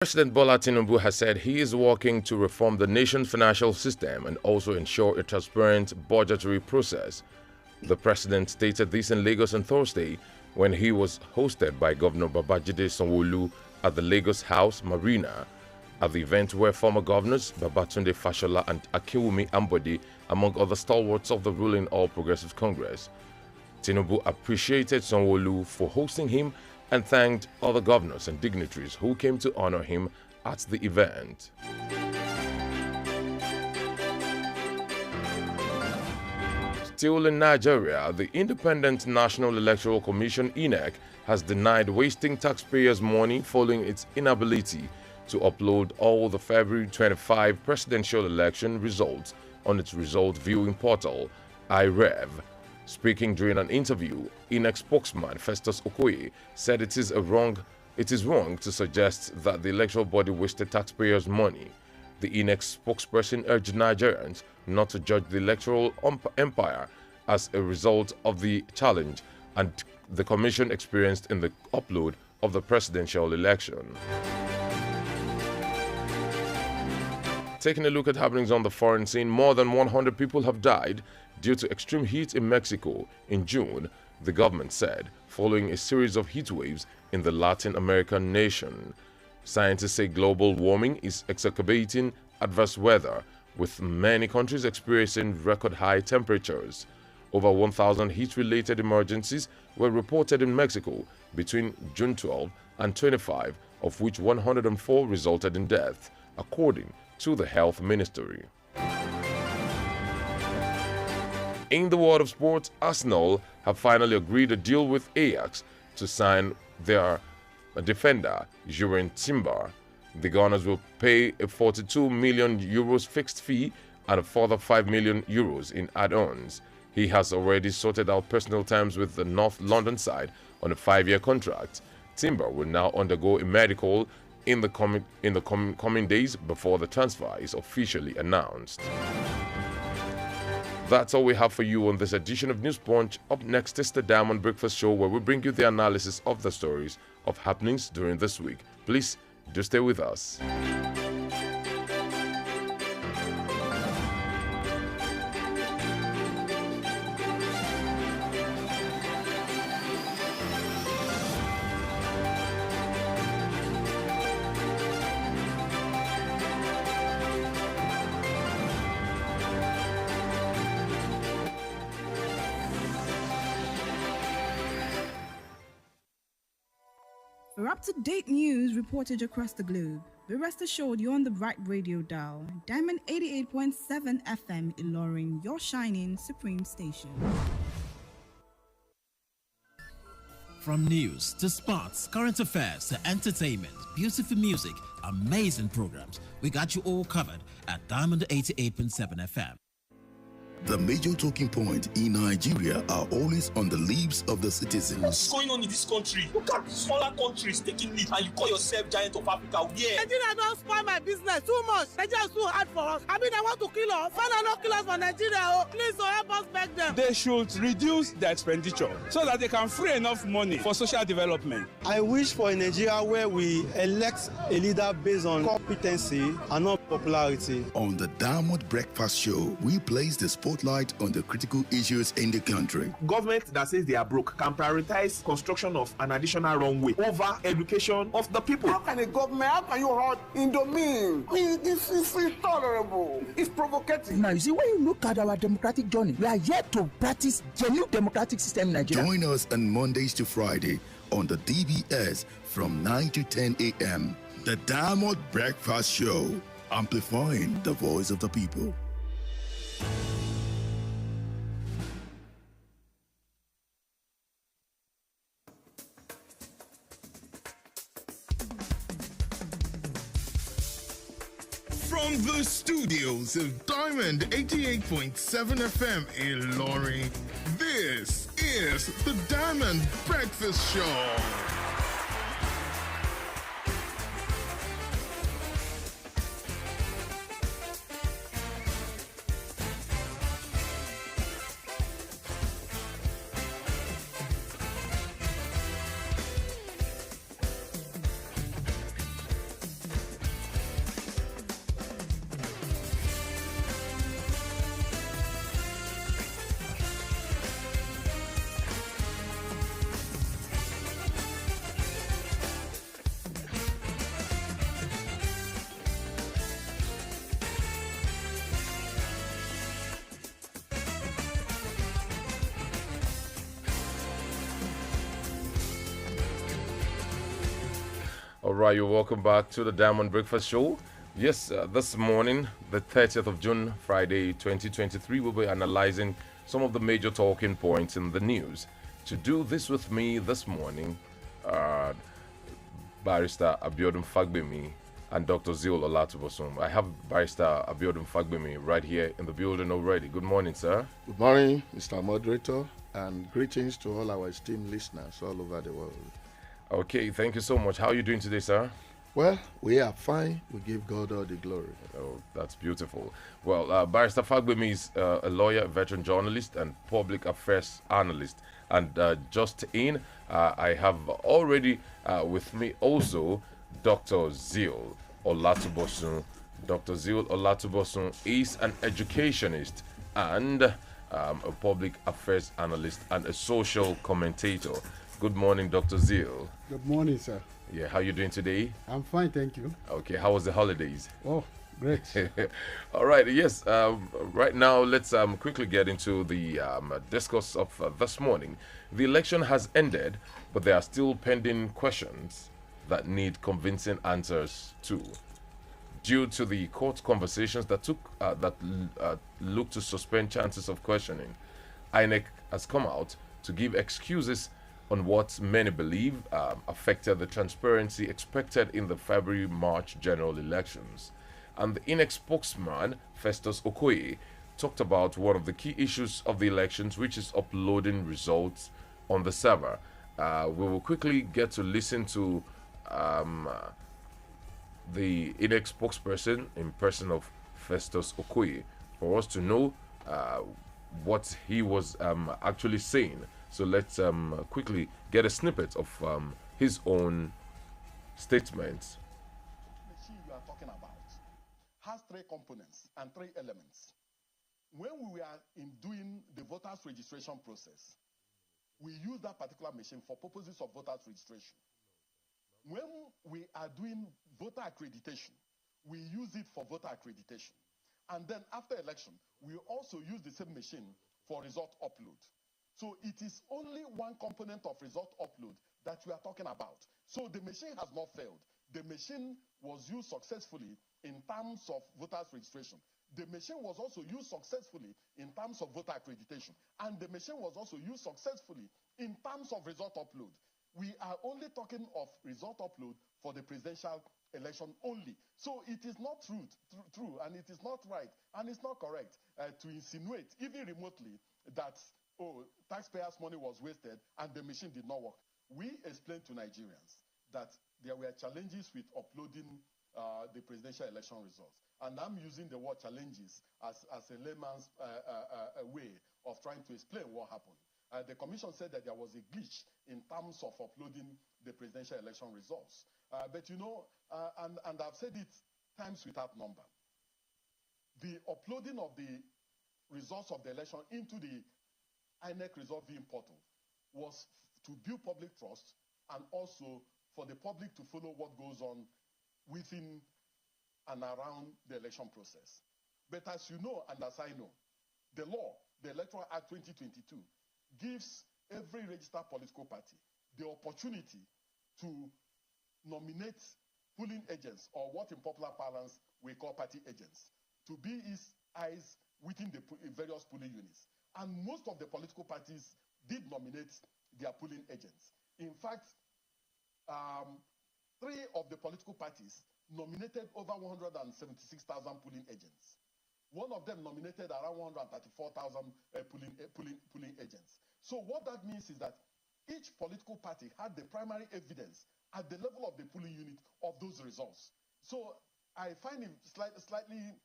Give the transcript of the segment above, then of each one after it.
President Bola Tinubu has said he is working to reform the nation's financial system and also ensure a transparent budgetary process. The president stated this in Lagos on Thursday when he was hosted by Governor Babajide Sanwo-Olu at the Lagos House Marina. At the event where former governors Babatunde Fashola and Akinwumi Ambode, among other stalwarts of the ruling All Progressives Congress. Tinubu appreciated Sanwo-Olu for hosting him and thanked other governors and dignitaries who came to honor him at the event. Still in Nigeria, the Independent National Electoral Commission (INEC) has denied wasting taxpayers' money following its inability to upload all the February 25 presidential election results on its result viewing portal, iRev. Speaking during an interview, INEC spokesman Festus Okoye said it is wrong to suggest that the electoral body wasted taxpayers' money. The INEC spokesperson urged Nigerians not to judge the electoral empire as a result of the challenge and the commission experienced in the upload of the presidential election. Taking a look at happenings on the foreign scene, more than 100 people have died due to extreme heat in Mexico in June, the government said, following a series of heat waves in the Latin American nation. Scientists say global warming is exacerbating adverse weather, with many countries experiencing record-high temperatures. Over 1,000 heat-related emergencies were reported in Mexico between June 12 and 25, of which 104 resulted in death, according to the Health Ministry. In the world of sports, Arsenal have finally agreed a deal with Ajax to sign their defender, Jurrien Timber. The Gunners will pay a 42 million euros fixed fee and a further 5 million euros in add-ons. He has already sorted out personal terms with the North London side on a 5-year contract. Timber will now undergo a medical in the coming days before the transfer is officially announced. That's all we have for you on this edition of News Punch. Up next is the Diamond Breakfast Show, where we bring you the analysis of the stories of happenings during this week. Please do stay with us. For up-to-date news reported across the globe, be rest assured you're on the right radio dial. Diamond 88.7 FM Ilorin, your shining supreme station. From news to sports, current affairs to entertainment, beautiful music, amazing programs, we got you all covered at Diamond 88.7 FM. The major talking point in Nigeria are always on the lips of the citizens. What's going on in this country? Look at smaller countries taking lead, and you call yourself giant of Africa. Yeah. Nigeria don't spoil my business too much. Nigeria is too hard for us. I mean, I want to kill us. Father, not kill us for Nigeria. Oh, please, help us beg them. They should reduce their expenditure so that they can free enough money for social development. I wish for a Nigeria where we elect a leader based on competency and not popularity. On the Diamond Breakfast Show, we place the spotlight on the critical issues in the country. Government that says they are broke can prioritize construction of an additional runway over education of the people. How can a government, how can you hurt Indomine? This is intolerable. It's provocative. Now, you see, when you look at our democratic journey, we are yet to practice genuine democratic system in Nigeria. Join us on Mondays to Friday on the DBS from 9 to 10 a.m. The Diamond Breakfast Show, amplifying the voice of the people. From the studios of Diamond 88.7 FM in Ilorin, this is the Diamond Breakfast Show. All right, you're welcome back to the Diamond Breakfast Show. Yes, this morning, the 30th of June, Friday, 2023, we'll be analyzing some of the major talking points in the news. To do this with me this morning, uh, Barrister Abiodun Fagbemi and Dr. Zil Olatubosun. I have Barrister Abiodun Fagbemi right here in the building already. Good morning, sir. Good morning, Mr. Moderator, and greetings to all our esteemed listeners all over the world. Okay, thank you so much. How are you doing today, sir? Well, we are fine. We give God all the glory. Oh, that's beautiful. Well, Barrister Fagbemi is a lawyer, veteran journalist, and public affairs analyst. And just in, I have already with me also Dr. Zil Olatubosun. Dr. Zil Olatubosun is an educationist and a public affairs analyst and a social commentator. Good morning, Dr. Zil. Good morning, sir. Yeah, how you doing today? I'm fine, thank you. Okay, how was the holidays? Oh, great. All right, yes. Right now, let's quickly get into the discourse of this morning. The election has ended, but there are still pending questions that need convincing answers to. Due to the court conversations that look to suspend chances of questioning, INEC has come out to give excuses on what many believe affected the transparency expected in the February-March general elections. And the INEC spokesman, Festus Okoye, talked about one of the key issues of the elections, which is uploading results on the server. We will quickly get to listen to the INEC spokesperson in person of Festus Okoye for us to know what he was actually saying. So let's quickly get a snippet of his own statements. The machine you are talking about has three components and three elements. When we were in doing the voters registration process, we use that particular machine for purposes of voters registration. When we are doing voter accreditation, we use it for voter accreditation. And then after election, we also use the same machine for result upload. So it is only one component of result upload that we are talking about. So the machine has not failed. The machine was used successfully in terms of voters registration. The machine was also used successfully in terms of voter accreditation. And the machine was also used successfully in terms of result upload. We are only talking of result upload for the presidential election only. So it is not true, and it is not right, and it's not correct to insinuate, even remotely, that taxpayers' money was wasted and the machine did not work. We explained to Nigerians that there were challenges with uploading the presidential election results. And I'm using the word challenges as a layman's way of trying to explain what happened. The commission said that there was a glitch in terms of uploading the presidential election results. But you know, and I've said it times without number, the uploading of the results of the election into the INEC Result Viewing Portal was to build public trust and also for the public to follow what goes on within and around the election process. But as you know, and as I know, the law, the Electoral Act 2022, gives every registered political party the opportunity to nominate polling agents, or what in popular parlance we call party agents, to be its eyes within the various polling units. And most of the political parties did nominate their polling agents. In fact, 3 of the political parties nominated over 176,000 polling agents. One of them nominated around 134,000 polling agents. So what that means is that each political party had the primary evidence at the level of the polling unit of those results. So I find it slightly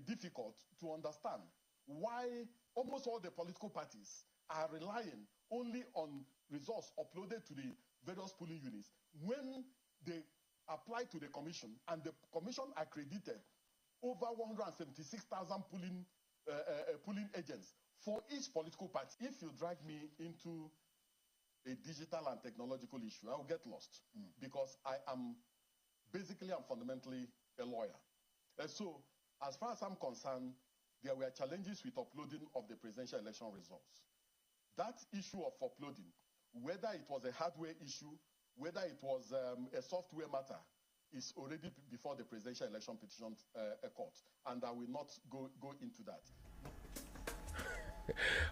difficult to understand why almost all the political parties are relying only on results uploaded to the various polling units when they apply to the commission and the commission accredited over 176,000 polling agents for each political party. If you drag me into a digital and technological issue, I will get lost because I'm fundamentally a lawyer. So as far as I'm concerned, there were challenges with uploading of the presidential election results. That issue of uploading, whether it was a hardware issue whether it was a software matter, is already before the Presidential Election Petition Court, and I will not go into that.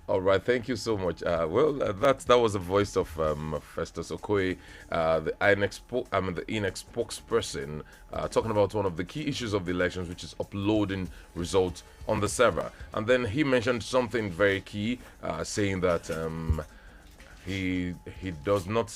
All right, thank you so much. That was the voice of Festus Okoye, the INEC spokesperson, talking about one of the key issues of the elections, which is uploading results on the server. And then he mentioned something very key, saying that he does not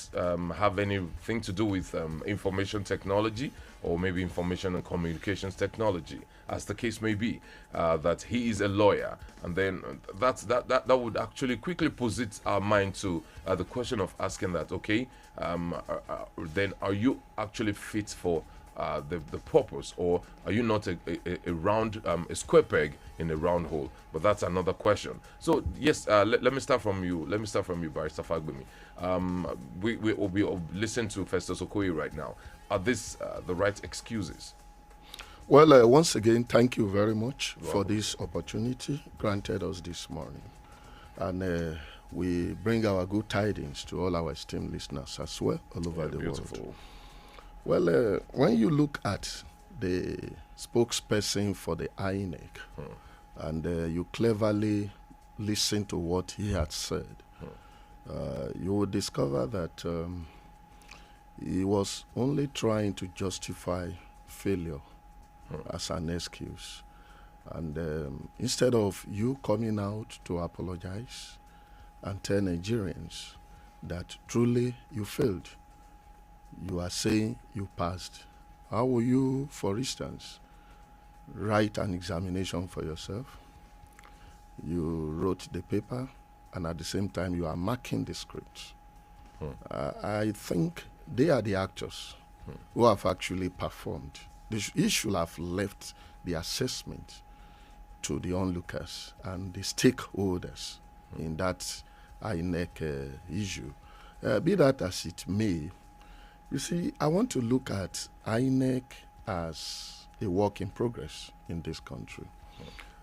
have anything to do with information technology, or maybe information and communications technology, as the case may be, that he is a lawyer. And then that would actually quickly posit our mind to the question of asking that, okay, then are you actually fit for the purpose, or are you not a square peg in a round hole? But that's another question. So yes, let me start from you. Let me start from you, Barrister Fagbemi. We'll listen to Festus Okoye right now. Are these the right excuses? Well, once again, thank you very much for this opportunity granted us this morning. And we bring our good tidings to all our esteemed listeners as well, all over the world. Well, when you look at the spokesperson for the INEC, and you cleverly listen to what he had said, you will discover that he was only trying to justify failure as an excuse. And instead of you coming out to apologize and tell Nigerians that truly you failed, you are saying you passed. How will you, for instance, write an examination for yourself? You wrote the paper, and at the same time you are marking the script. I think they are the actors who have actually performed. He should have left the assessment to the onlookers and the stakeholders in that INEC issue. Be that as it may, you see, I want to look at INEC as a work in progress in this country.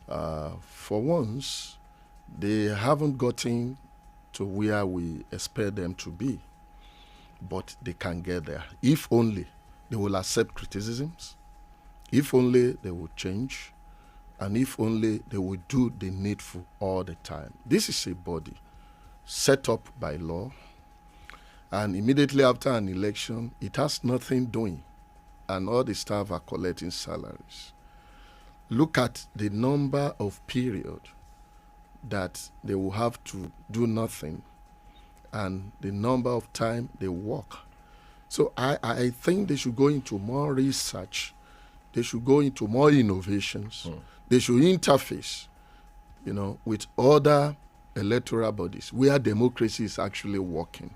For once, they haven't gotten to where we expect them to be, but they can get there. If only they will accept criticisms, if only they will change, and if only they will do the needful all the time. This is a body set up by law, and immediately after an election, it has nothing doing, and all the staff are collecting salaries. Look at the number of period that they will have to do nothing, and the number of time they work. So I think they should go into more research. They should go into more innovations. They should interface, with other electoral bodies where democracy is actually working,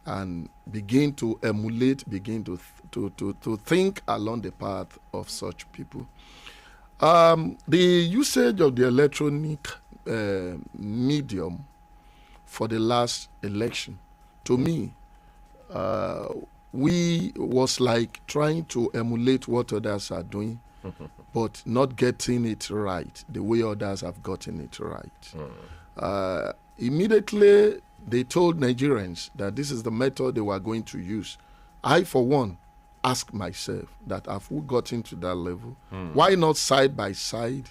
and begin to emulate, begin to think along the path of such people. The usage of the electronic medium for the last election, to me, we was like trying to emulate what others are doing, but not getting it right the way others have gotten it right. Immediately, they told Nigerians that this is the method they were going to use. I, for one, ask myself that have we gotten to that level? Why not side by side,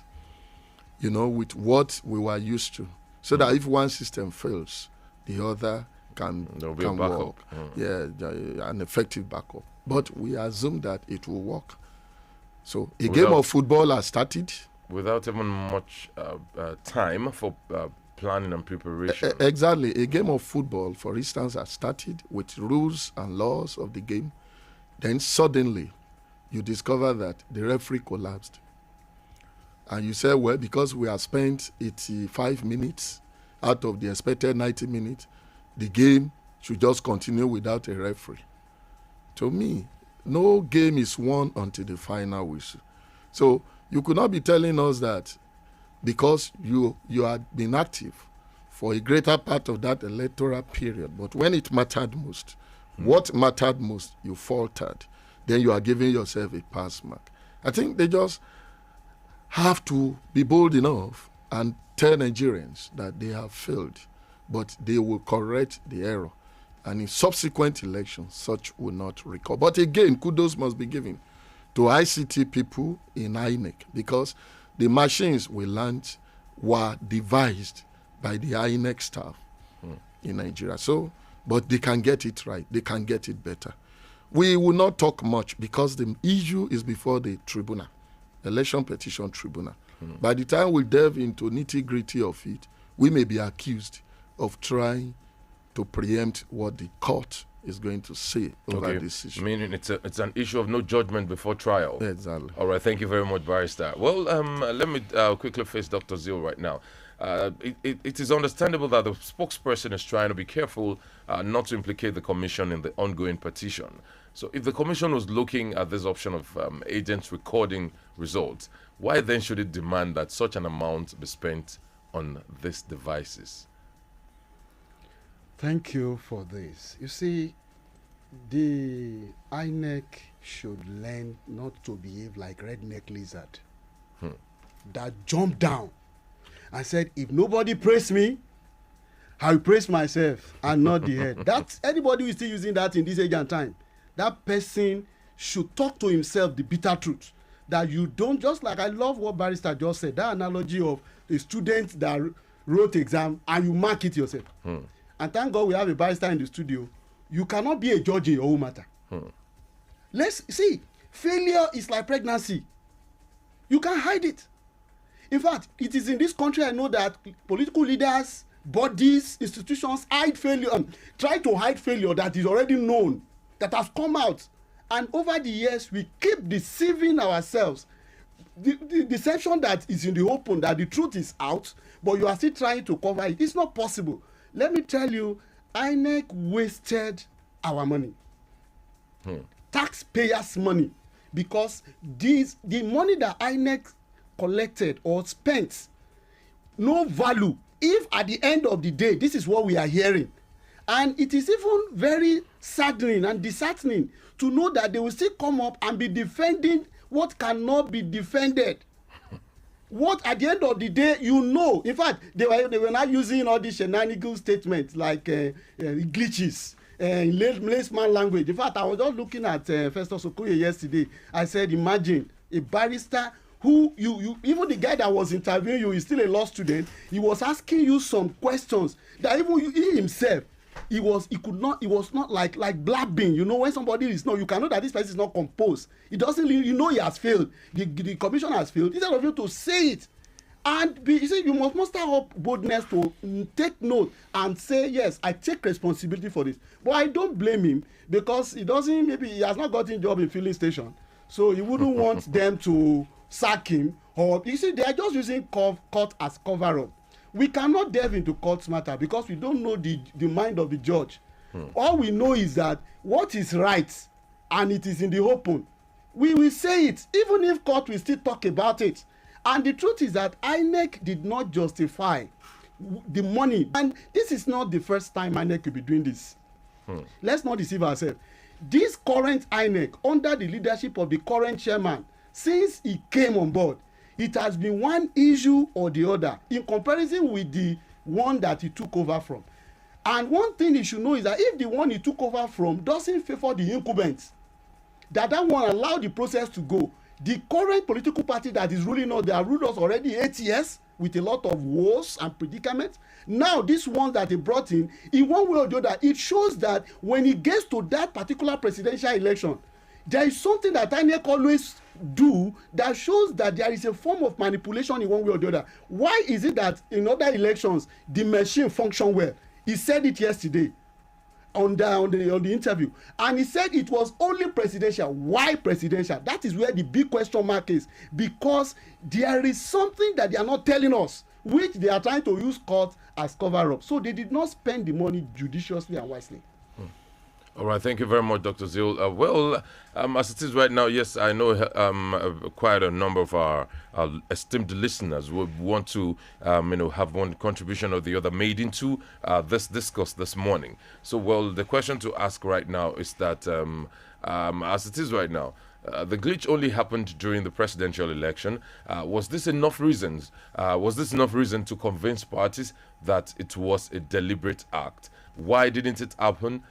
with what we were used to? So that if one system fails, the other can work. An effective backup. But we assume that it will work. So a game of football has started. Without even much time for planning and preparation. Exactly. A game of football, for instance, has started with rules and laws of the game. Then suddenly, you discover that the referee collapsed. And you say, well, because we have spent 85 minutes out of the expected 90 minutes, the game should just continue without a referee. To me, no game is won until the final whistle. So you could not be telling us that because you had been active for a greater part of that electoral period, but when it mattered most, what mattered most, you faltered, then you are giving yourself a pass mark. I think they just have to be bold enough and tell Nigerians that they have failed, but they will correct the error. And in subsequent elections, such will not recur. But again, kudos must be given to ICT people in INEC, because the machines we learned were devised by the INEC staff in Nigeria. So, but they can get it right. They can get it better. We will not talk much because the issue is before the tribunal, election petition tribunal. By the time we delve into nitty-gritty of it, we may be accused of trying to preempt what the court is going to say over this issue. Meaning it's an issue of no judgment before trial. Exactly. All right, thank you very much, Barrister. Well, let me quickly face Dr. Zeal right now. It is understandable that the spokesperson is trying to be careful not to implicate the commission in the ongoing petition. So if the commission was looking at this option of agents recording results, why then should it demand that such an amount be spent on these devices? Thank you for this. You see, the INEC should learn not to behave like redneck lizard that jumped down and said, if nobody praise me, I will praise myself and not the head. That's anybody who is still using that in this age and time. That person should talk to himself the bitter truth. That you don't, just like I love what Barrister just said, that analogy of a student that wrote exam and you mark it yourself. And thank God we have a barrister in the studio. You cannot be a judge in your own matter. Let's see, failure is like pregnancy. You can't hide it. In fact, it is in this country I know that political leaders, bodies, institutions hide failure, try to hide failure that is already known, that has come out. And over the years, we keep deceiving ourselves. The deception that is in the open, that the truth is out, but you are still trying to cover it. It's not possible. Let me tell you, INEC wasted our money. Taxpayers' money. Because the money that INEC collected or spent, no value. If at the end of the day, this is what we are hearing. And it is even very saddening and disheartening to know that they will still come up and be defending what cannot be defended. What at the end of the day, you know, in fact, they were not using all these shenanigans statements like glitches in layman language. In fact, I was just looking at Festus Okoye yesterday. I said, imagine a barrister who you even the guy that was interviewing you is still a law student. He was asking you some questions that even he himself, he was not like blabbing. You know, when somebody is not, you can know that this person is not composed. It doesn't, you know, he has failed. The commission has failed. Instead of you to say it, and you see, you must muster up boldness to take note and say, yes, I take responsibility for this. But I don't blame him, because he doesn't, maybe he has not gotten job in filling station, so he wouldn't want them to sack him. Or you see, they are just using court as cover up. We cannot delve into court matter because we don't know the mind of the judge. All we know is that what is right, and it is in the open, we will say it, even if court will still talk about it. And the truth is that INEC did not justify the money. And this is not the first time INEC will be doing this. Let's not deceive ourselves. This current INEC, under the leadership of the current chairman, since he came on board, it has been one issue or the other in comparison with the one that he took over from. And one thing you should know is that if the one he took over from doesn't favor the incumbents, that one allow the process to go, the current political party that is ruling us, they have ruled us already 8 years with a lot of woes and predicaments. Now, this one that they brought in one way or the other, it shows that when it gets to that particular presidential election, there is something that INEC always do that shows that there is a form of manipulation in one way or the other. Why is it that in other elections the machine function well? He said it yesterday on the interview, and he said it was only presidential. Why presidential? That is where the big question mark is, because there is something that they are not telling us, which they are trying to use court as cover up. So they did not spend the money judiciously and wisely. All right, thank you very much, Dr. Zeal. Well, as it is right now, yes, I know quite a number of our esteemed listeners would want to, have one contribution or the other made into this discourse this morning. So, well, the question to ask right now is that, as it is right now, the glitch only happened during the presidential election. Was this enough reasons? Was this enough reason to convince parties that it was a deliberate act? Why didn't it happen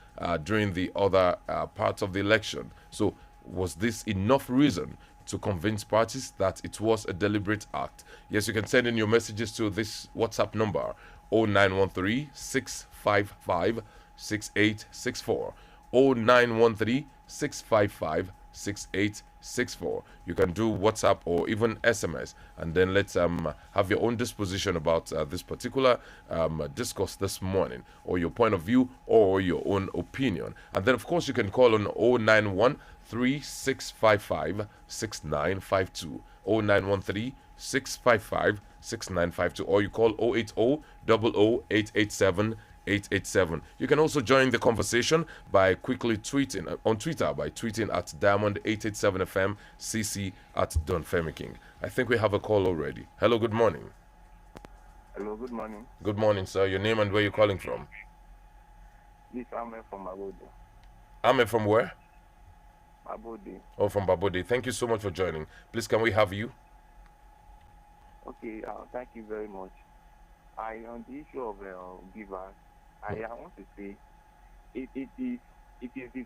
during the other parts of the election? So, was this enough reason to convince parties that it was a deliberate act? Yes, you can send in your messages to this WhatsApp number 0913 655 6864. 0913 655 6864. You can do WhatsApp or even SMS, and then let's have your own disposition about this particular discourse this morning, or your point of view, or your own opinion. And then, of course, you can call on 091 3655 6952. 0913 655 6952, or you call 080 887 887. You can also join the conversation by quickly tweeting on Twitter by tweeting at Diamond887FM, CC at Don Femi King. I think we have a call already. Hello, good morning. Hello, good morning. Good morning, sir. Your name and where you're calling from? This is Ahmed from Babode. Ahmed from where? Babode. Oh, from Babode. Thank you so much for joining. Please, can we have you? Okay, thank you very much. On the issue of beavers, I want to say it is the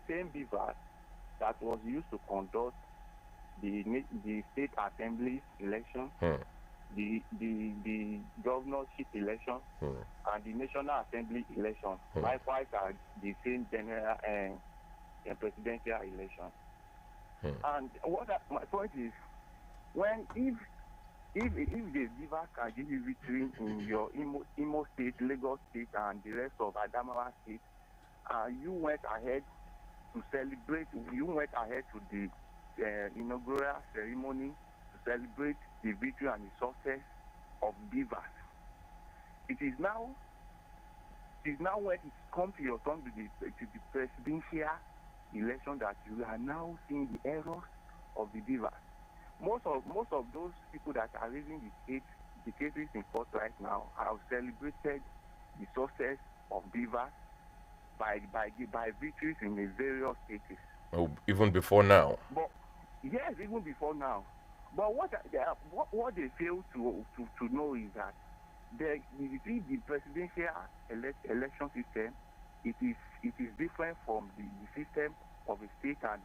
same beavers that was used to conduct the state assembly election, the governorship election, and the national assembly election. Likewise, are the same general presidential election. And my point is, if the beaver can give you victory in your Imo State, Lagos State, and the rest of Adamawa State, you went ahead to celebrate, you went ahead to the inaugural ceremony to celebrate the victory and the success of beavers. It is now when it comes to your turn to the presidential election that you are now seeing the errors of the beavers. Most of those people that are raising the cases in court right now have celebrated the success of beavers by victories in the various states. Oh, even before now. But yes, even before now. But what they fail to know is that the presidential election system, it is different from the system of the state and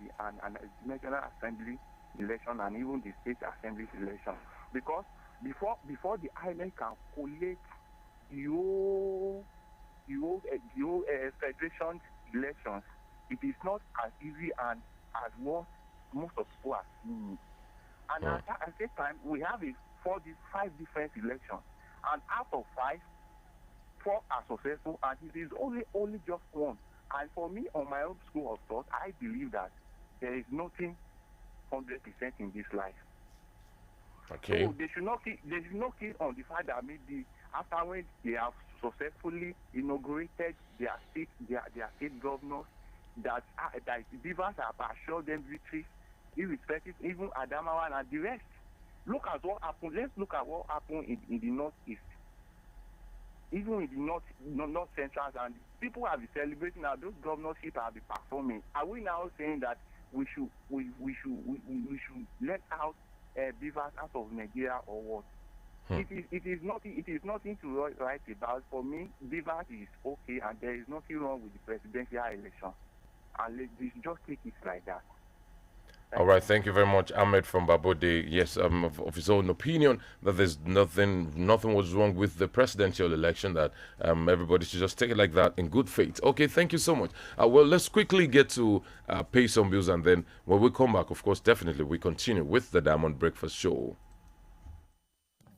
the national assembly election and even the state assembly election, because before the INEC can collate the whole federation elections, it is not as easy and as what most of people are seeing. And at the time, we have 5 different elections, and out of 5, 4 are successful, and it is only just one. And for me, on my own school of thought, I believe that there is nothing 100% in this life. Okay. So they should not keep on the fact that maybe after when they have successfully inaugurated their state governors, that the beavers have assured them victories, irrespective, even Adamawa and the rest. Look at what happened. Let's look at what happened in the northeast, even in the north central, and people have been celebrating now. Those governorships have been performing. Are we now saying that we should let out beavers out of Nigeria or what? It is nothing to write about. For me, beavers is okay, and there is nothing wrong with the presidential election. And let's just take it like that. All right, thank you very much, Ahmed from Babode. Yes, of his own opinion that there's nothing was wrong with the presidential election, that everybody should just take it like that in good faith. Okay, thank you so much. Well, let's quickly get to pay some bills, and then when we come back, of course, definitely we continue with the Diamond Breakfast Show.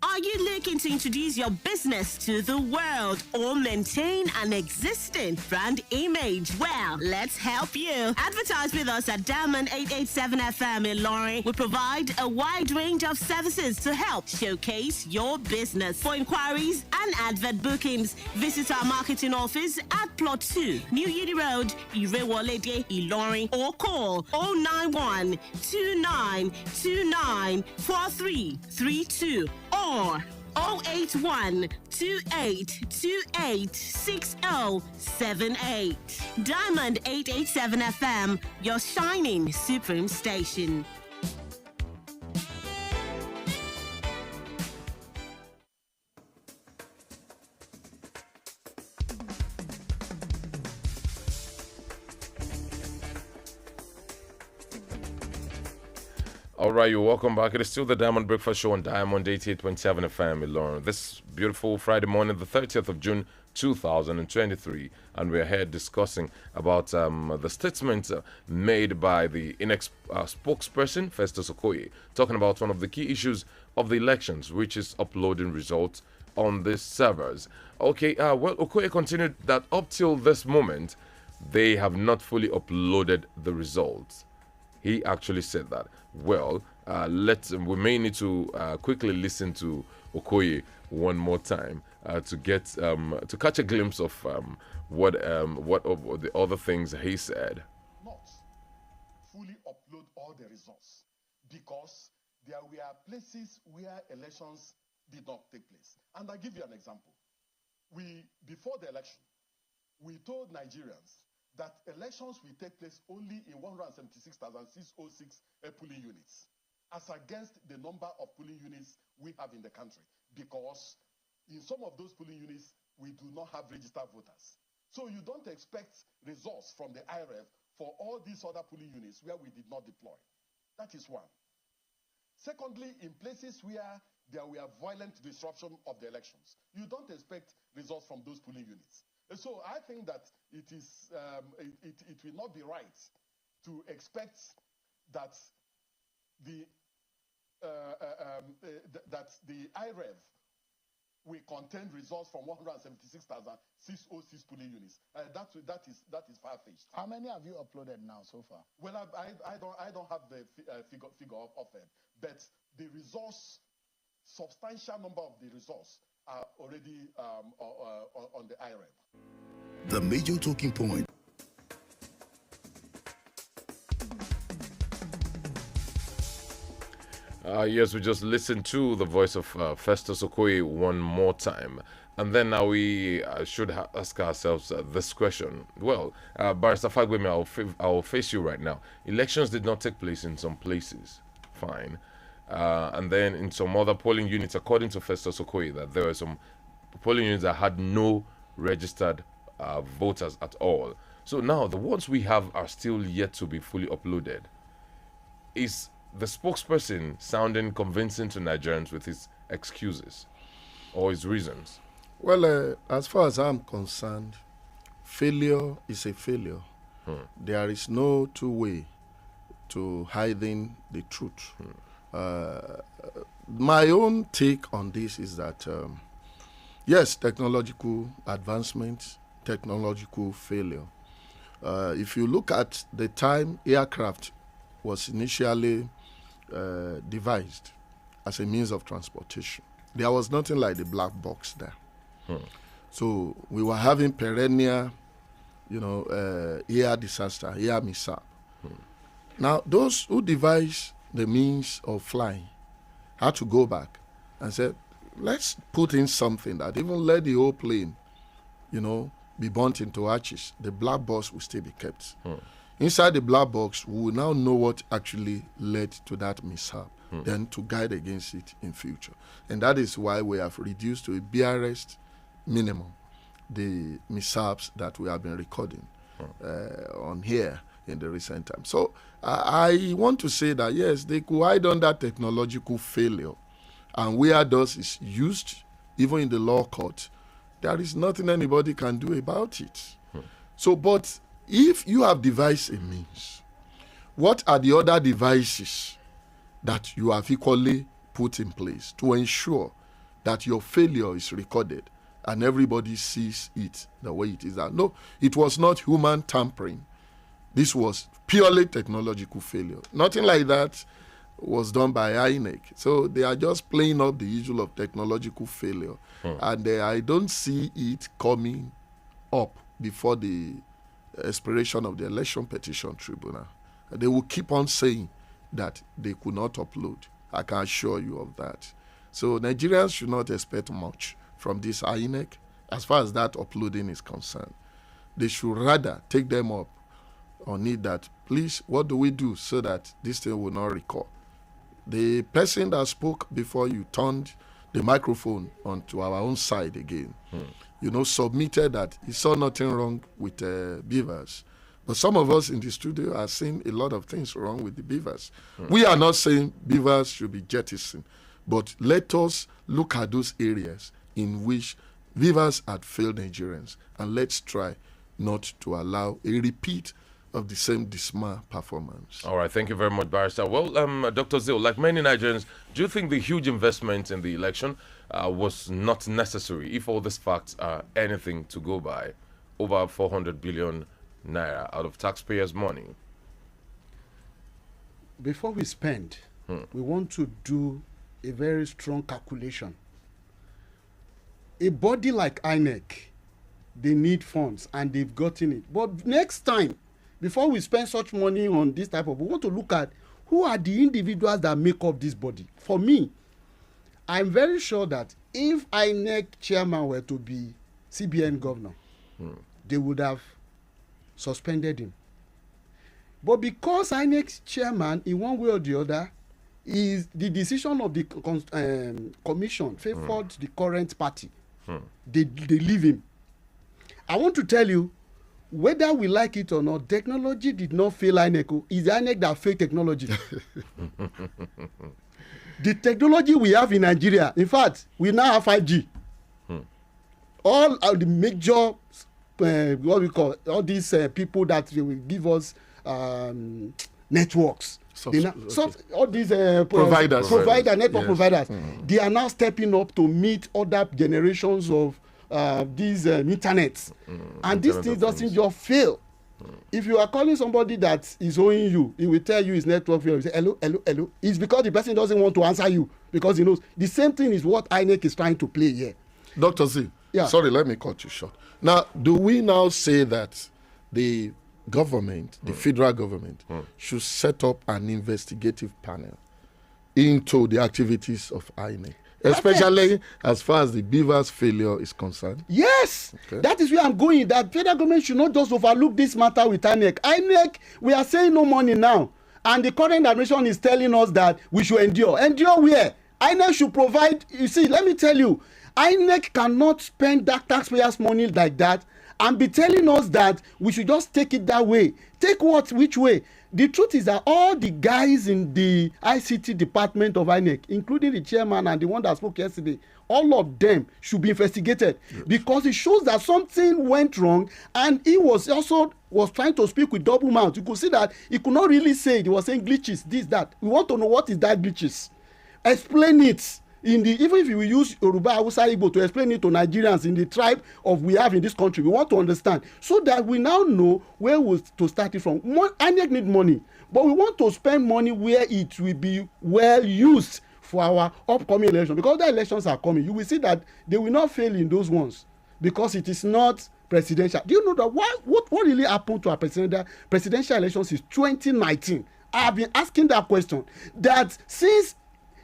Are you looking to introduce your business to the world or maintain an existing brand image? Well, let's help you. Advertise with us at Diamond 887 FM in Ilorin. We provide a wide range of services to help showcase your business. For inquiries and advert bookings, visit our marketing office at Plot 2, New Uni Road, Irewolede, Ilorin, or call 091 2929 4332 or 081 2828 6078. Diamond 887 FM, your shining supreme station. All right, you're welcome back. It is still the Diamond Breakfast Show on Diamond 88.7 FM in Lauren. This beautiful Friday morning, the 30th of June, 2023, and we're here discussing about the statement made by the INEC spokesperson, Festus Okoye, talking about one of the key issues of the elections, which is uploading results on the servers. Okay, well, Okoye continued that up till this moment, they have not fully uploaded the results. He actually said that. Well, we may need to quickly listen to Okoye one more time to get to catch a glimpse of what of the other things he said. Not fully upload all the results because there were places where elections did not take place. And I'll give you an example. Before the election, we told Nigerians that elections will take place only in 176,606 polling units, as against the number of polling units we have in the country, because in some of those polling units, we do not have registered voters. So you don't expect results from the IRF for all these other polling units where we did not deploy. That is one. Secondly, in places where there were violent disruption of the elections, you don't expect results from those polling units. So I think that it will not be right to expect that the IREV will contain results from 176,606 polling units. That is far-fetched. How many have you uploaded now so far? Well, I don't have the figure of it, but the results, substantial number of the results are already on the IREV. The major talking point. Yes, we just listened to the voice of Festus Okoye one more time. And then now we should ask ourselves this question. Well, Barrister Fagbemi, I'll face you right now. Elections did not take place in some places. Fine. And then in some other polling units, according to Festus Okoye, that there were some polling units that had no registered voters at all. So now the ones we have are still yet to be fully uploaded. Is the spokesperson sounding convincing to Nigerians with his excuses or his reasons? Well, as far as I'm concerned, failure is a failure. There is no two way to hiding the truth. My own take on this is that, yes, technological advancement, technological failure. If you look at the time aircraft was initially devised as a means of transportation, there was nothing like the black box there. So we were having perennial, air disaster, air mishap. Now, those who devised the means of flying had to go back and say, let's put in something that even let the whole plane, be burnt into ashes. The black box will still be kept. Inside the black box, we will now know what actually led to that mishap, then to guide against it in future. And that is why we have reduced to a BRS minimum the mishaps that we have been recording on here in the recent time. So I want to say that, yes, they could hide under technological failure. And where those is used, even in the law court, there is nothing anybody can do about it. So, but if you have devised a means, what are the other devices that you have equally put in place to ensure that your failure is recorded and everybody sees it the way it is? No, it was not human tampering. This was purely technological failure. Nothing like that was done by INEC. So they are just playing up the issue of technological failure. And I don't see it coming up before the expiration of the Election Petition Tribunal. They will keep on saying that they could not upload. I can assure you of that. So Nigerians should not expect much from this INEC as far as that uploading is concerned. They should rather take them up on it that, please, what do we do so that this thing will not recur? The person that spoke before you turned the microphone onto our own side again. Submitted that he saw nothing wrong with beavers. But some of us in the studio are seeing a lot of things wrong with the beavers. We are not saying beavers should be jettisoned, but let us look at those areas in which beavers had failed Nigerians, and let's try not to allow a repeat of the same dismal performance. All right, thank you very much, Barrister. Well, Dr. Zil, like many Nigerians, do you think the huge investment in the election was not necessary if all these facts are anything to go by? Over 400 billion naira out of taxpayers' money. Before we spend, we want to do a very strong calculation. A body like INEC, they need funds and they've gotten it. But next time, before we spend such money on this type of, we want to look at who are the individuals that make up this body. For me, I'm very sure that if INEC chairman were to be CBN governor, they would have suspended him. But because INEC chairman, in one way or the other, is the decision of the commission favored the current party, they leave him. I want to tell you, whether we like it or not, technology did not fail INEC. It's INEC that failed technology. The technology we have in Nigeria, in fact, we now have 5G. All of the major, what we call, all these people that will give us networks. All these network providers, they are now stepping up to meet other generations of these internets, and this thing doesn't just fail. If you are calling somebody that is owing you, he will tell you his network failure. Say hello, hello, hello. It's because the person doesn't want to answer you because he knows. The same thing is what INEC is trying to play here. Dr. Z, sorry, let me cut you short. Now, do we now say that the government, the federal government, should set up an investigative panel into the activities of INEC? Especially as far as the beavers' failure is concerned. Yes, that is where I'm going. That federal government should not just overlook this matter with INEC. INEC, we are saying no money now. And the current administration is telling us that we should endure. Endure where? INEC should provide, you see, let me tell you, INEC cannot spend that taxpayers' money like that and be telling us that we should just take it that way. Take what? Which way? The truth is that all the guys in the ICT department of INEC, including the chairman and the one that spoke yesterday, all of them should be investigated because it shows that something went wrong, and he was trying to speak with double mouth. You could see that he could not really say it. He was saying glitches, this, that. We want to know what is that glitches. Explain it. Even if we use Yoruba, Hausa, Igbo to explain it to Nigerians in the tribe of we have in this country, we want to understand so that we now know where to start it from. INEC need money, but we want to spend money where it will be well used for our upcoming election. Because the elections are coming, you will see that they will not fail in those ones because it is not presidential. Do you know that what really happened to our presidential elections is 2019? I have been asking that question. That since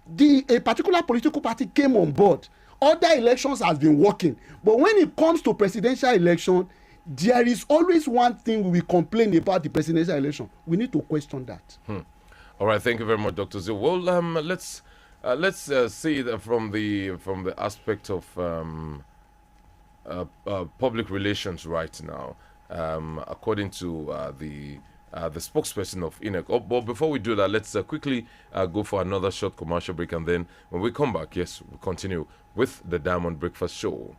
a particular political party came on board, other elections has been working, but when it comes to presidential election, there is always one thing we will complain about the presidential election. We need to question that. All right, thank you very much, Dr. Zil. Well, let's see it from the aspect of public relations right now, according to the spokesperson of INEC. But before we do that, let's quickly go for another short commercial break, and then when we come back, yes, we'll continue with the Diamond Breakfast Show.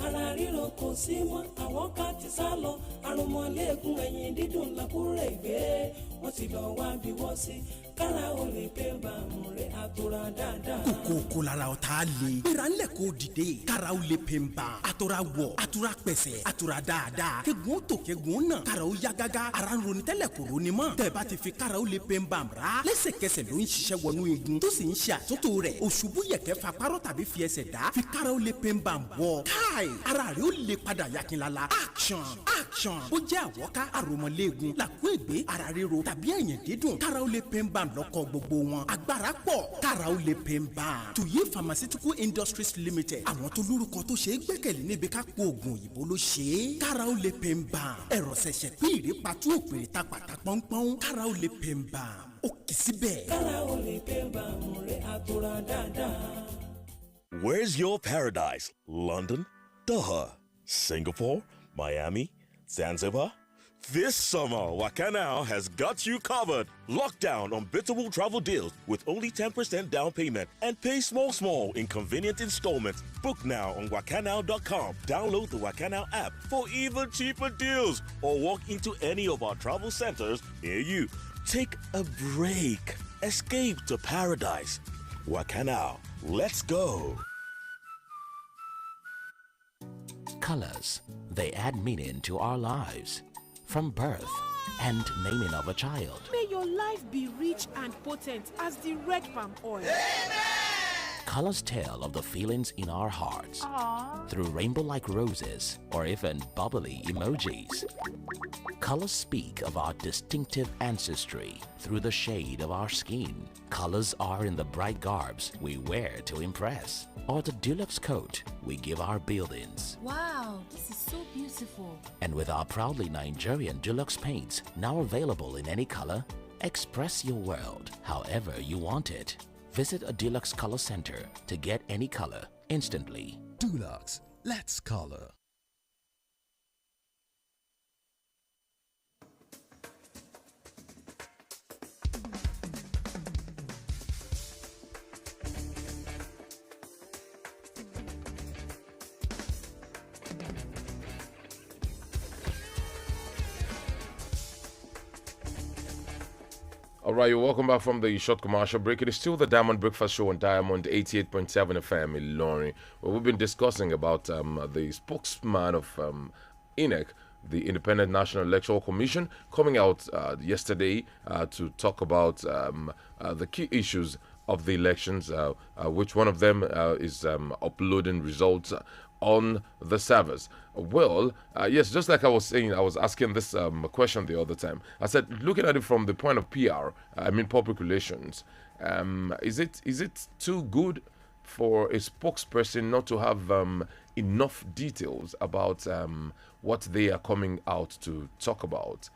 ara ríro kò sí mọ́ àwọn ká ti sá lọ àrùnmọ́lẹ́gùn ẹ̀yìn dídùn làkúrẹ́ ìgbé wọ́n ti lọ wá bí wọ́n sí kára o lè pé bàmù rẹ̀ àtòrà dáadáa. kòkòkò lára ọ̀tá le. gbéra ńlẹ̀ kó dìde. kára o lè pè ń ban. àtòrà wọ̀ àtòrà pẹ̀sẹ̀ àtòrà dáadáa. kegun tó kegun náà. kára o yá gágá. ara ń ronú tẹ́lẹ̀ kò ronú mọ́. tẹ̀bá ti fi kára o lè pè ń ban ra. lẹ́sẹ̀kẹsẹ̀ ló ń ṣiṣẹ́ wọnú igun. tó sì ń ṣe àtúntò rẹ̀. òṣùbù yẹ̀kẹ́ fa párọ̀ tàbí fi ẹsẹ̀ dá. fi kára o lè pè ń ban bọ̀. káì ara rẹ̀ ó lè padà yakinlala. action ó jẹ́ àwọ̀ká àròmọ̀léegun làkún ìgbé ara ríro tàbí ẹ̀yìn dídùn. kára o lè pè ń ban lọ́kọ̀ gbogbo wọn. agbára pọ̀ kára o lè pè ń ban. tuyi pharmaceutical industries limited. àwọn tó lórúkọ tó ṣe é gbẹ́kẹ̀lé níbi ká po oògùn òyìnbó ló ṣe é. kára o lè pè ń ban. ẹ̀rọ ṣẹ̀ṣẹ̀ pín ìrèpàtú òpèrè ta pàtà pọ́npọ́n. kára o lè pè ń ban. ó kì í síbẹ̀. kára o lè pé bàmù rẹ̀ àtòrà dáadáa. Where's your paradise? London, Doha, Singapore, Miami, Zanzibar? This summer, Wakanao has got you covered. Lock down unbeatable travel deals with only 10% down payment and pay small in convenient installments. Book now on wakanao.com. Download the Wakanao app for even cheaper deals or walk into any of our travel centers near you. Take a break. Escape to paradise. Wakanao. Let's go. Colors, they add meaning to our lives. From birth and naming of a child. May your life be rich and potent as the red palm oil. Colors tell of the feelings in our hearts. Aww. Through rainbow-like roses or even bubbly emojis. Colors speak of our distinctive ancestry through the shade of our skin. Colors are in the bright garbs we wear to impress, or the deluxe coat we give our buildings. Wow, this is so beautiful. And with our proudly Nigerian deluxe paints now available in any color, express your world however you want it. Visit a Deluxe Color Center to get any color instantly. Deluxe, let's color. All right, you're welcome back from the short commercial break. It is still the Diamond Breakfast Show on Diamond 88.7 FM in Lorry, where we've been discussing about the spokesman of INEC, the Independent National Electoral Commission, coming out yesterday to talk about the key issues of the elections, which one of them is uploading results on the servers. Well, yes, just like I was saying, I was asking this question the other time. I said, looking at it from the point of PR, I mean public relations, is it too good for a spokesperson not to have enough details about what they are coming out to talk about?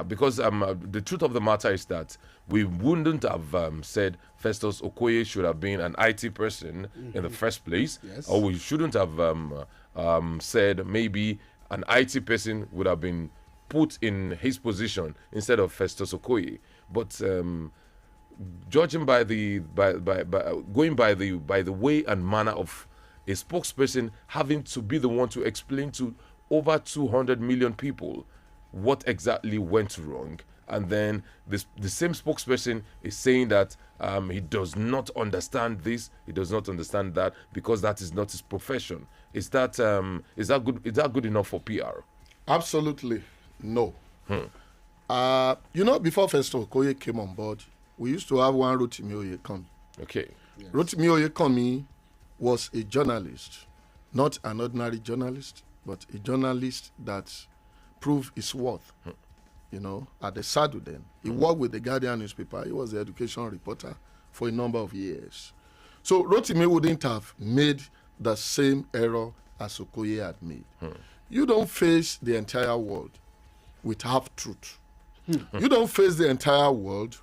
Because the truth of the matter is that we wouldn't have said Festus Okoye should have been an IT person in the first place, Yes. or we shouldn't have said maybe an IT person would have been put in his position instead of Festus Okoye. But judging by the going by the way and manner of a spokesperson having to be the one to explain to over 200 million people what exactly went wrong, and then the same spokesperson is saying that he does not understand this, he does not understand that, because that is not his profession. Is that good? Is that good enough for PR? Absolutely no. Before Festus Okoye came on board, we used to have one Rotimi Oyekanmi. Okay. Yes. Rotimi Oyekanmi was a journalist, not an ordinary journalist, but a journalist that proved his worth. At the Sadu then. He worked with the Guardian newspaper. He was the education reporter for a number of years. So Rotimi wouldn't have made the same error as Okoye had made. You don't face the entire world with half truth. You don't face the entire world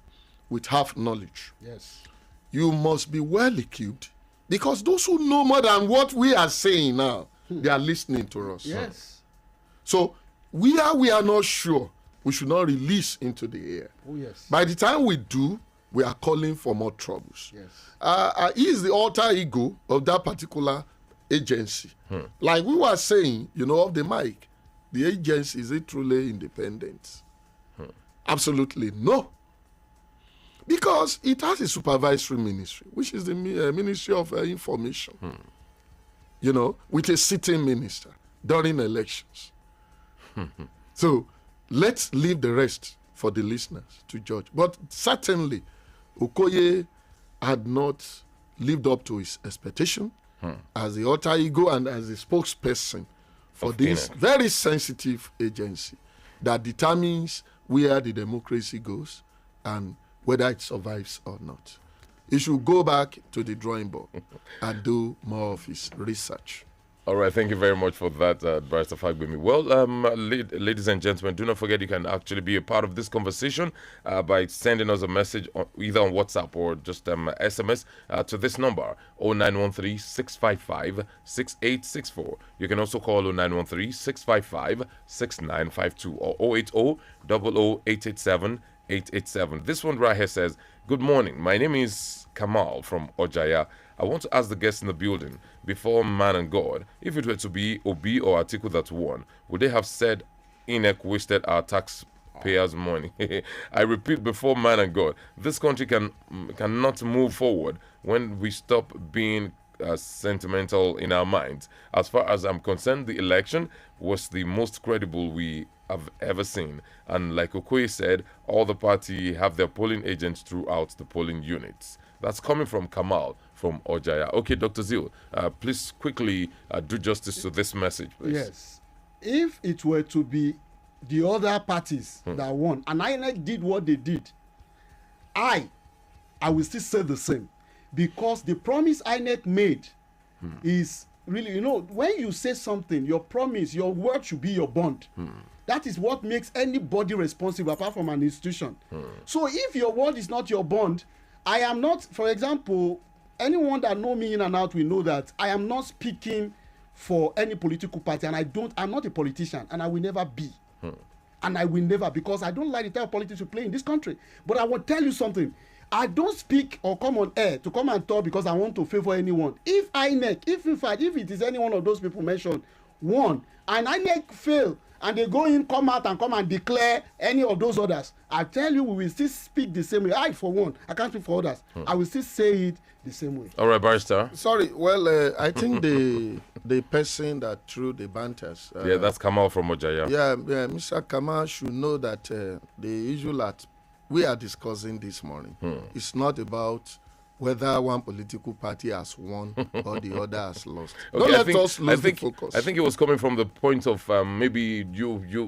with half knowledge. Yes. You must be well equipped, because those who know more than what we are saying now, they are listening to us. Yes. So we are not sure, we should not release into the air. Oh, yes. By the time we do, we are calling for more troubles. Yes. He is the alter ego of that particular agency. Like we were saying, off the mic, the agency, is it truly independent? Absolutely no. Because it has a supervisory ministry, which is the Ministry of Information, you know, with a sitting minister during elections. So let's leave the rest for the listeners to judge. But certainly, Okoye had not lived up to his expectation as the alter ego and as the spokesperson for this very sensitive agency that determines where the democracy goes and whether it survives or not. He should go back to the drawing board and do more of his research. All right, thank you very much for that, Barrister Fagbemi. Well, ladies and gentlemen, do not forget you can actually be a part of this conversation by sending us a message either on WhatsApp or just SMS to this number, 0913-655-6864. You can also call 0913-655-6952 or 080-00-887-887. This one right here says, "Good morning. My name is Kamal from Ojaya. I want to ask the guests in the building, before man and God, if it were to be Obi or Atiku that won, would they have said INEC wasted our taxpayers' money?" I repeat, before man and God, this country cannot move forward when we stop being sentimental in our minds. As far as I'm concerned, the election was the most credible we have ever seen. And like Okoye said, all the party have their polling agents throughout the polling units. That's coming from Kamal from Ojaya. Okay, Dr. Zil, please quickly do justice to this message, please. Yes. If it were to be the other parties that won, and INEC did what they did, I will still say the same. Because the promise INEC made is really, you know, when you say something, your promise, your word should be your bond. That is what makes anybody responsible apart from an institution. So if your word is not your bond, I am not, for example, anyone that know me in and out will know that I am not speaking for any political party, and I'm not a politician, and I will never be. And I will never, because I don't like the type of politics we play in this country. But I will tell you something. I don't speak or come on air to come and talk because I want to favor anyone. If INEC, if it is any one of those people mentioned, won, and INEC fail, and they go in, come out and declare any of those others, I tell you, we will still speak the same way. I, for one, I can't speak for others. I will still say it the same way. All right, Barrister. Sorry, well, I think the person that threw the banters. Yeah, that's Kamal from Ojaya. Yeah, Mr. Kamal should know that the issue that we are discussing this morning is not about whether one political party has won or the other has lost. Okay, Don't let us lose the focus. I think it was coming from the point of maybe you. No.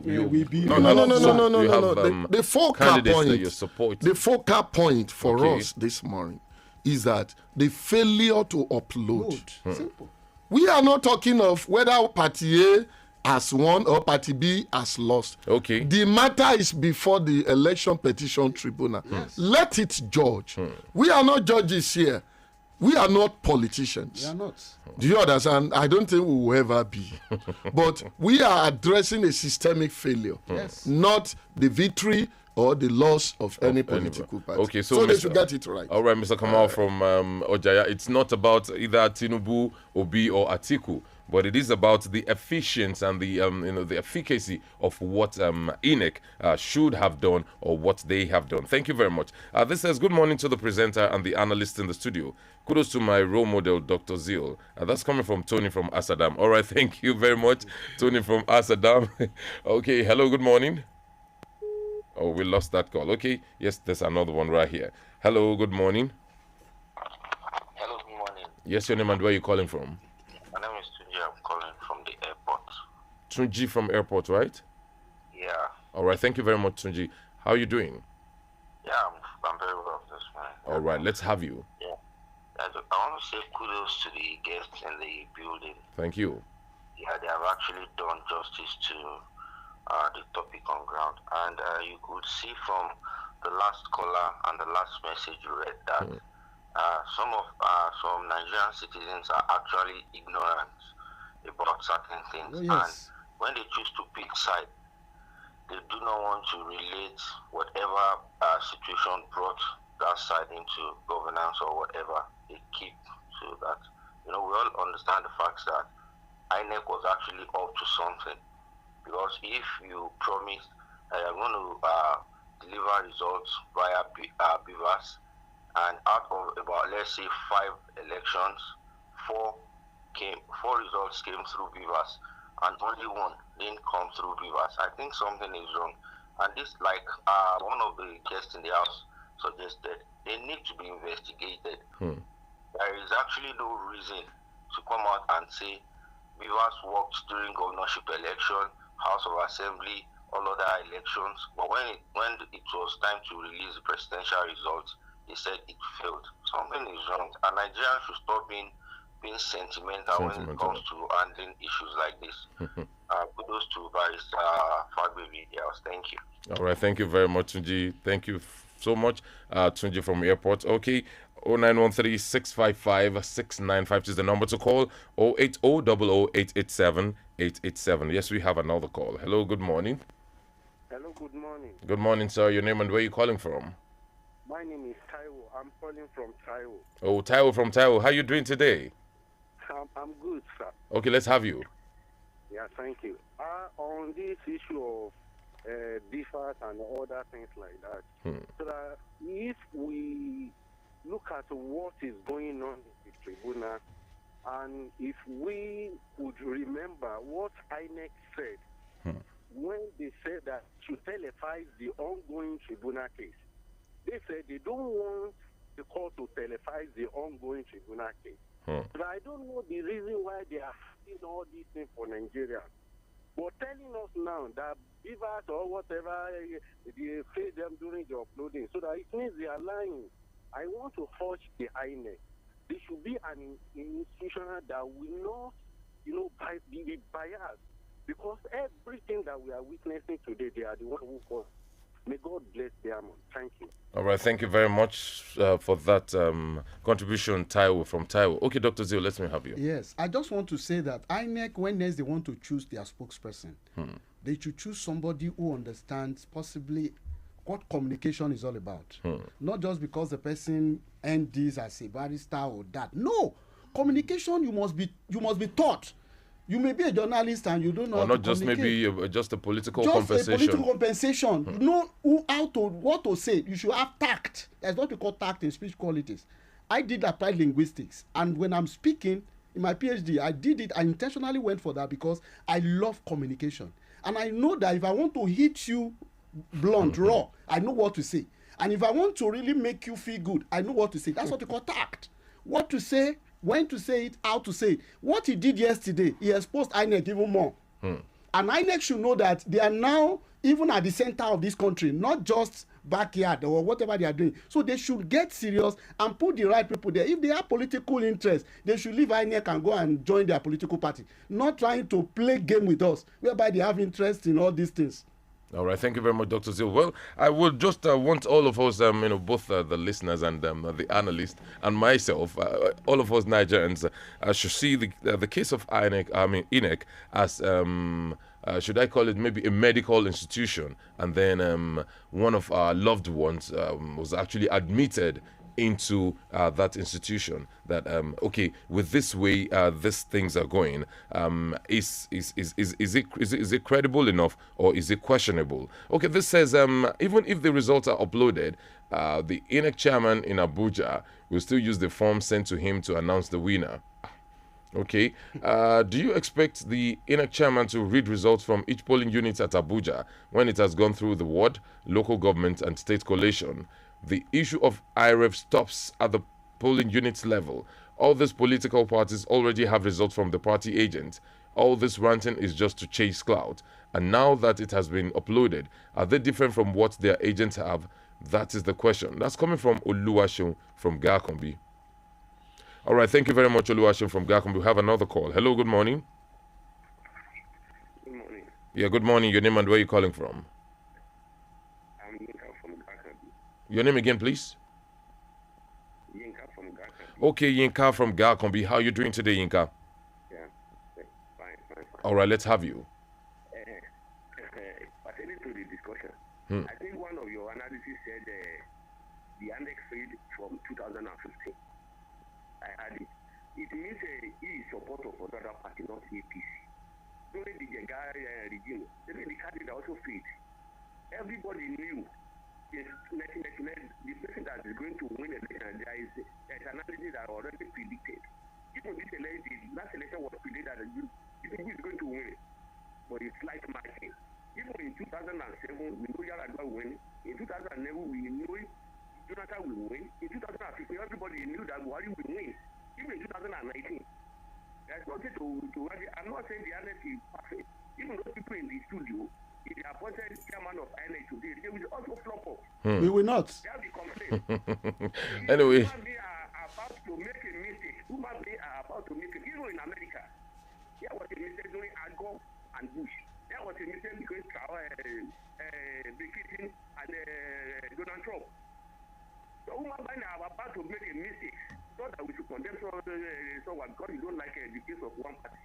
The focal point. The focal point for us this morning is that the failure to upload. Simple. We are not talking of whether party A has won or party B has lost. Okay. The matter is before the election petition tribunal. Yes. Let it judge. We are not judges here. We are not politicians. We are not. Do you understand? I don't think we will ever be. But we are addressing a systemic failure, not the victory or the loss of any political party. Okay, so they should get it right. All right, Mr. Kamal from Ojaya, it's not about either Tinubu, Obi, or Atiku, but it is about the efficiency and the the efficacy of what INEC should have done or what they have done. Thank you very much. This says, good morning to the presenter and the analyst in the studio. Kudos to my role model, Dr. Zil. That's coming from Tony from Asadam. All right, thank you very much, Tony from Asadam. Okay, hello, good morning. Oh, we lost that call. Okay, yes, there's another one right here. Hello, good morning. Hello, good morning. Yes, your name and where are you calling from? My name is Tunji. I'm calling from the airport. Tunji from airport, right? Yeah. All right, thank you very much, Tunji. How are you doing? Yeah, I'm very well this morning. All right, let's have you. Yeah. I want to say kudos to the guests in the building. Thank you. Yeah, they have actually done justice to the topic on ground. And you could see from the last caller and the last message you read that some Nigerian citizens are actually ignorant about certain things. Oh, yes. And when they choose to pick side, they do not want to relate whatever situation brought that side into governance or whatever. They keep to that. You know, we all understand the facts that INEC was actually up to something. Because if you promise you're going to deliver results via BVAS, and out of about, let's say, 5 elections, 4 results came through BVAS, and only 1 didn't come through BVAS. I think something is wrong, and this, like one of the guests in the house suggested, they need to be investigated. There is actually no reason to come out and say BVAS worked during governorship election, House of Assembly, all other elections, but when it was time to release the presidential results, they said it failed. Something is wrong, and Nigerians should stop being sentimental when it comes to handling issues like this. Kudos to Barrister Fagbebi. Yes, thank you. All right, thank you very much, Tunji. Thank you so much, Tunji from Airport. Okay, 0913-655-6952 is the number to call. 080-00-887-887. Yes, we have another call. Hello, good morning. Hello, good morning. Good morning, sir. Your name and where are you calling from? My name is Taiwo. I'm calling from Taiwo. Oh, Taiwo from Taiwo. How are you doing today? I'm good, sir. Okay, let's have you. Yeah, thank you. On this issue of BFAS and other things like that, so that if we look at what is going on in the tribunal, and if we would remember what INEC said when they said that to televise the ongoing tribunal case, they said they don't want the court to televise the ongoing tribunal case. But I don't know the reason why they are doing all these things for Nigeria. But telling us now that BVAS or whatever, they pay them during the uploading, so that it means they are lying. I want to urge the INEC. There should be an institution that will not, be biased. Because everything that we are witnessing today, they are the one who caused. May God bless them. Thank you. All right, thank you very much for that contribution, Taiwo from Taiwo. Okay, Dr. Zio, let me have you. Yes, I just want to say that INEC, when next they want to choose their spokesperson, they should choose somebody who understands possibly what communication is all about. Not just because the person earned this as a barrister or that. No, communication you must be taught. You may be a journalist and you don't know. Or not just maybe just a political compensation. Just a political compensation. You know what to say. You should have tact. There's what we call tact in speech qualities. I did applied linguistics, and when I'm speaking in my PhD, I did it. I intentionally went for that because I love communication, and I know that if I want to hit you blunt, raw, I know what to say. And if I want to really make you feel good, I know what to say. That's what we call tact. What to say, when to say it, how to say it. What he did yesterday, he exposed INEC even more. And INEC should know that they are now even at the center of this country, not just backyard or whatever they are doing. So they should get serious and put the right people there. If they have political interest, they should leave INEC and go and join their political party, not trying to play game with us, whereby they have interest in all these things. All right, thank you very much, Dr. Zil. Well, I would just want all of us, both the listeners and the analyst and myself, all of us Nigerians, should see the case of INEC as, should I call it maybe a medical institution, and then one of our loved ones was actually admitted into that institution. That okay, with this way these things are going, is it credible enough, or is it questionable? Okay, this says even if the results are uploaded, the INEC chairman in Abuja will still use the form sent to him to announce the winner. Okay, do you expect the INEC chairman to read results from each polling unit at Abuja when it has gone through the ward, local government and state collation? The issue of IREF stops at the polling units level. All these political parties already have results from the party agent. All this ranting is just to chase clout. And now that it has been uploaded, are they different from what their agents have? That is the question. That's coming from Oluwaseun from Gakombi. All right, thank you very much, Oluwaseun from Gakombi. We have another call. Hello, good morning. Good morning. Yeah, good morning. Your name and where are you calling from? I'm Yinka from Gakombi. Your name again, please? Yinka from Gakombi. Okay, Yinka from Gakombi. How are you doing today, Yinka? Yeah, fine. All right, let's have you. Pertaining to the discussion, I think one of your analysis said the index failed from 2015. I had it. It means he is supporter of another party, not APC. During the Jega regime, the candidate also failed. Everybody knew since 1999, the person that is going to win election, there is analysis that already predicted. Even this election, last election was predicted that who is going to win, but it's like margin. Even in 2007, we know Yar'Adua will win. In 2011, we knew Jonathan will win. In 2015, everybody knew that Buhari will win. Even in 2019, there's nothing to argue. I'm not saying the INEC is perfect. Even those people in the studio, if they appointed chairman of INEC today, they will also flop off. We will not. They have the complaint. Anyway. Human beings are about to make a mistake. Human beings are about to make a mistake. Even in America, there was a mistake during Al and Bush. There was a mistake between Bill Clinton and Donald Trump. So human beings are about to make a mistake. Not that we should condemn someone because you don't like the case of one party.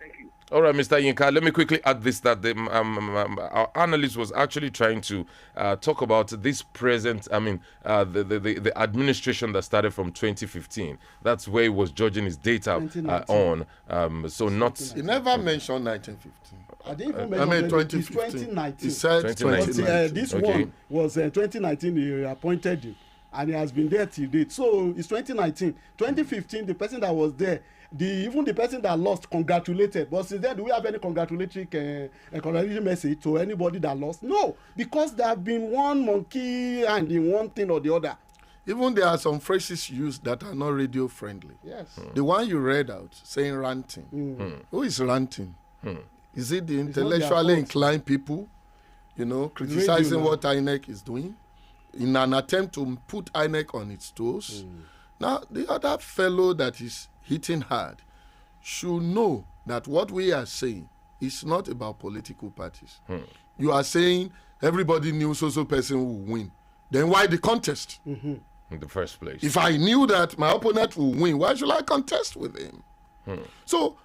Thank you. All right, Mr. Yinka, let me quickly add this, that our analyst was actually trying to talk about this present, the administration that started from 2015. That's where he was judging his data on. So not... He never mentioned 1915. I didn't even mention 2015. 2019. He said 2019. This one was 2019, he appointed him. And he has been there till date. So it's 2019. 2015, the person that was there, even the person that lost congratulated. But since then, do we have any congratulatory message to anybody that lost? No, because there have been one monkey and in one thing or the other. Even there are some phrases used that are not radio friendly. Yes. The one you read out, saying ranting. Who is ranting? Is it the intellectually inclined people, criticizing what INEC is doing in an attempt to put INEC on its toes? Now, the other fellow that is hitting hard should know that what we are saying is not about political parties. You are saying everybody knew so person will win. Then why the contest? In the first place. If I knew that my opponent will win, why should I contest with him? So,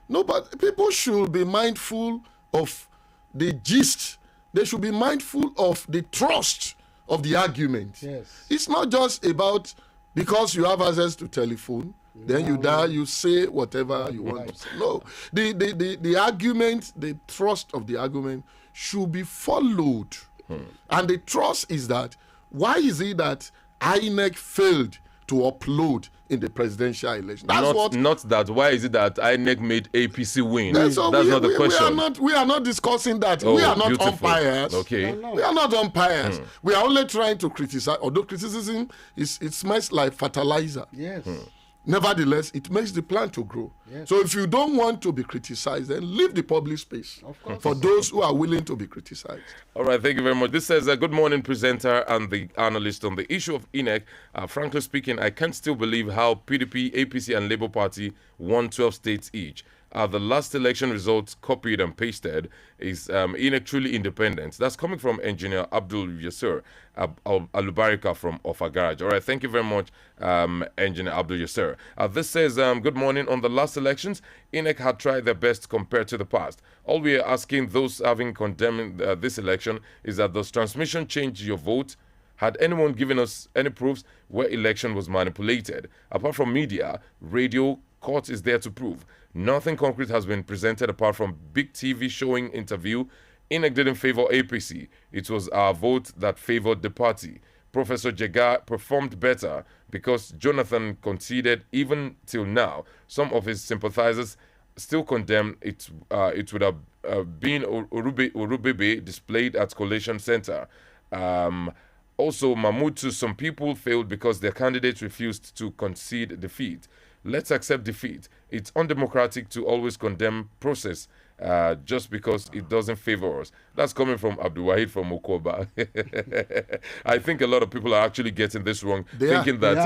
people should be mindful of the gist. They should be mindful of the trust of the argument. Yes. It's not just about because you have access to telephone, then you say whatever you want to say. No. The argument, the trust of the argument should be followed. And the trust is that, why is it that INEC failed to upload in the presidential election? Not that. Why is it that INEC made APC win? That's not the question. We are not discussing that. Oh, we are not beautiful. umpires. Okay. We are not umpires. We are only trying to criticize. Although criticism it smells like fertilizer. Yes. Nevertheless, it makes the plant to grow. Yes. So if you don't want to be criticized, then leave the public space for those who are willing to be criticized. All right, thank you very much. This says, good morning, presenter and the analyst on the issue of INEC. Frankly speaking, I can't still believe how PDP, APC and Labour Party won 12 states each. The last election results copied and pasted. Is INEC truly independent? That's coming from engineer Abdul Yasser Alubarika from Offa Garage. All right, thank you very much, engineer Abdul Yasser. This says, good morning. On the last elections, INEC had tried their best compared to the past. All we are asking those having condemned this election is that does transmission change your vote? Had anyone given us any proofs where election was manipulated? Apart from media, radio, court is there to prove. Nothing concrete has been presented apart from big TV showing interview. INEC didn't favor APC. It was our vote that favored the party. Professor Jega performed better because Jonathan conceded. Even till now, some of his sympathizers still condemn it. It would have been Urubebe displayed at Collation Center. Also, Mahmoud, too, some people failed because their candidates refused to concede defeat. Let's accept defeat. It's undemocratic to always condemn process just because it doesn't favor us. That's coming from Abdul Wahid from Okoba. I think a lot of people are actually getting this wrong, thinking that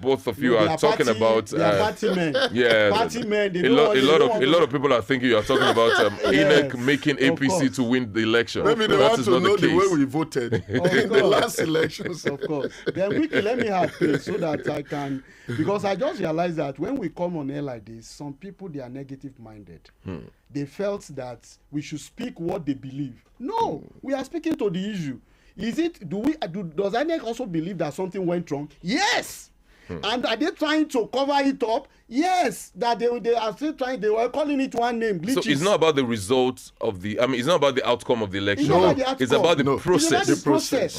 both of you are talking about party men. Yeah, party men. A lot of people are thinking you are talking about INEC making APC to win the election. Maybe they want to know the way we voted in the last elections. Of course. Then quickly, let me have this so that I can, because I just realized that when we come on air like this, some people, they are negative minded. They felt that we should speak what they believe. No, we are speaking to the issue. Does INEC also believe that something went wrong? Yes. And are they trying to cover it up? Yes, that they are still trying. They were calling it one name. Glitches. So it's not about the results of the. I mean, it's not about the outcome of the election. It's about the process. It's about the process.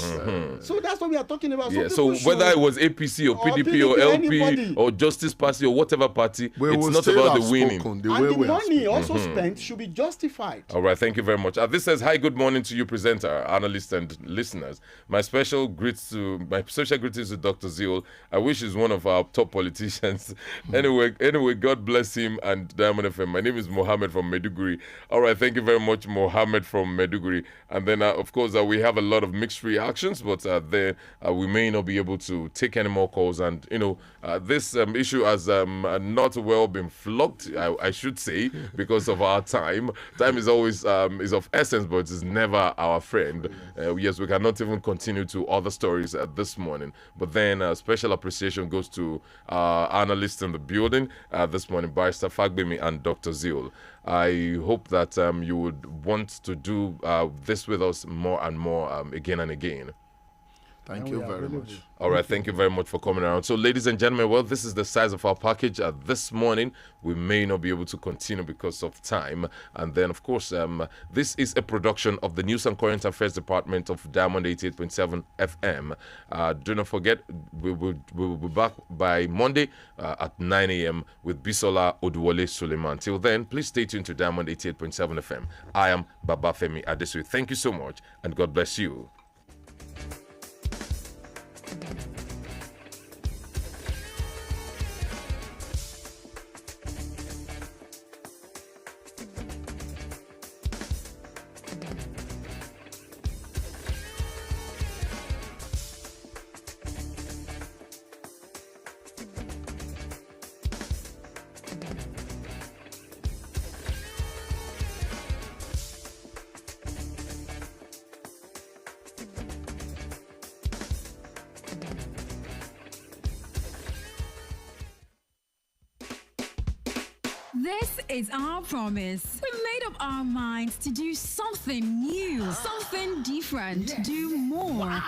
So that's what we are talking about. Yeah. So whether it was APC or PDP or LP or Justice Party or whatever party, it's not about the winning. And the money also spent should be justified. All right. Thank you very much. This says, "Hi, good morning to you, presenter, analysts, and listeners. My special greetings to Dr. Zeal. I wish he's one of our top politicians. Anyway, God bless him and Diamond FM. My name is Mohammed from Meduguri. All right, thank you very much, Mohammed from Meduguri. And then, of course, we have a lot of mixed reactions, but we may not be able to take any more calls. And, this issue has not well been flogged, I should say, because of our time. Time is always is of essence, but it's never our friend. Yes, we cannot even continue to other stories this morning. But then special appreciation goes to analysts in the building this morning, Barrister Fagbemi and Dr. Zeal. I hope that you would want to do this with us more and more again and again. Thank you very much. All right, thank you very much for coming around. So, ladies and gentlemen, well, this is the size of our package this morning. We may not be able to continue because of time. And then, of course, this is a production of the News and Current Affairs Department of Diamond 88.7 FM. Do not forget, we will be back by Monday at 9 a.m. with Bisola Oduwole Suleiman. Till then, please stay tuned to Diamond 88.7 FM. I am Babafemi Adesoye. Thank you so much, and God bless you. This is our promise. We made up our minds to do something new, something different, do more.